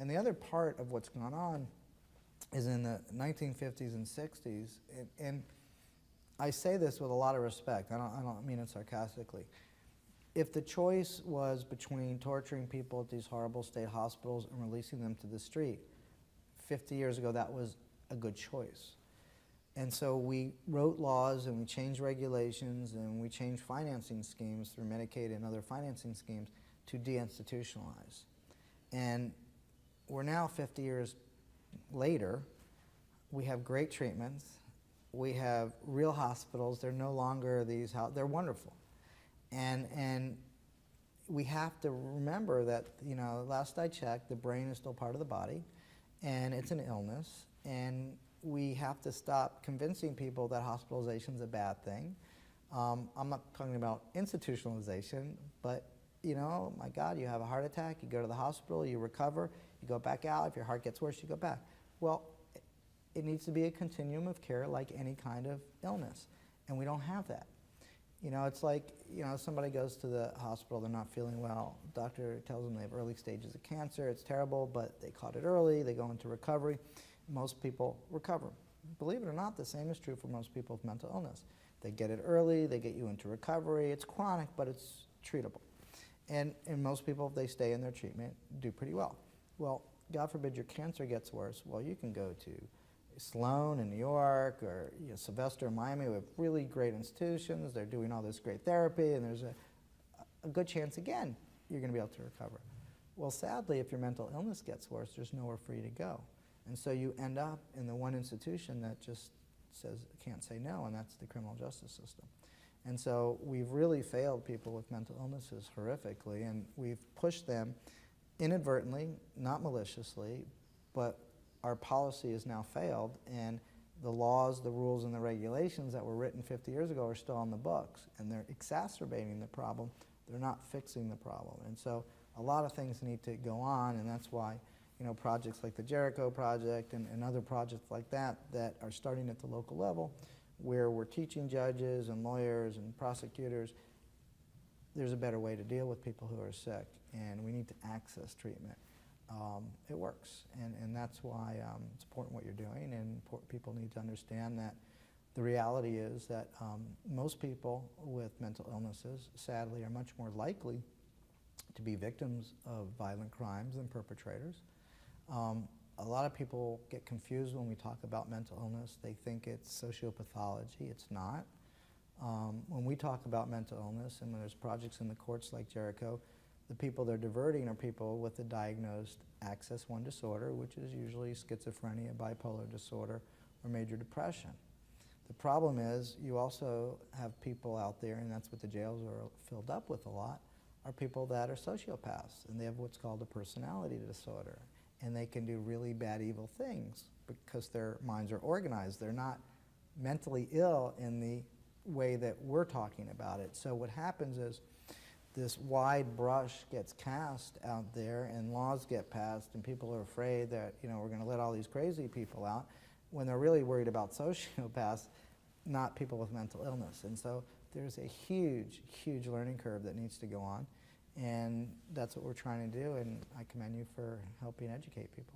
And the other part of what's gone on is in the 1950s and 60s, and I say this with a lot of respect, I don't mean it sarcastically. If the choice was between torturing people at these horrible state hospitals and releasing them to the street, 50 years ago that was a good choice. And so we wrote laws and we changed regulations and we changed financing schemes through Medicaid and other financing schemes to deinstitutionalize. And we're now 50 years later, we have great treatments, we have real hospitals, they're no longer these, they're wonderful. And we have to remember that, you know, last I checked, the brain is still part of the body, and it's an illness, and we have to stop convincing people that hospitalization is a bad thing. I'm not talking about institutionalization, but, you know, my God, you have a heart attack, you go to the hospital, you recover, you go back out, if your heart gets worse, you go back. Well, it needs to be a continuum of care like any kind of illness, and we don't have that. You know, it's like, you know, somebody goes to the hospital, they're not feeling well, the doctor tells them they have early stages of cancer, it's terrible, but they caught it early, they go into recovery. Most people recover. Believe it or not, the same is true for most people with mental illness. They get it early, they get you into recovery, it's chronic, but it's treatable. And most people, if they stay in their treatment, do pretty well. Well, God forbid your cancer gets worse, well, you can go to Sloan in New York or Sylvester in Miami. We have really great institutions. They're doing all this great therapy, and there's a good chance, again, you're going to be able to recover. Well, sadly, if your mental illness gets worse, there's nowhere for you to go. And so you end up in the one institution that just says, can't say no, and that's the criminal justice system. And so we've really failed people with mental illnesses horrifically, and we've pushed them inadvertently, not maliciously, but our policy has now failed, and the laws, the rules, and the regulations that were written 50 years ago are still on the books, and they're exacerbating the problem. They're not fixing the problem. And so a lot of things need to go on, and that's why, you know, projects like the Jericho Project and other projects like that that are starting at the local level, where we're teaching judges and lawyers and prosecutors there's a better way to deal with people who are sick, and we need to access treatment. It works, and that's why it's important what you're doing, and people need to understand that the reality is that most people with mental illnesses, sadly, are much more likely to be victims of violent crimes than perpetrators. A lot of people get confused when we talk about mental illness. They think it's sociopathology. It's not. When we talk about mental illness and when there's projects in the courts like Jericho, the people they're diverting are people with a diagnosed Axis I disorder, which is usually schizophrenia, bipolar disorder, or major depression. The problem is you also have people out there, and that's what the jails are filled up with a lot, are people that are sociopaths, and they have what's called a personality disorder. And they can do really bad, evil things because their minds are organized. They're not mentally ill in the way that we're talking about it. So what happens is this wide brush gets cast out there, and laws get passed, and people are afraid that, you know, we're going to let all these crazy people out when they're really worried about sociopaths, not people with mental illness. And so there's a huge, huge learning curve that needs to go on, and that's what we're trying to do, and I commend you for helping educate people.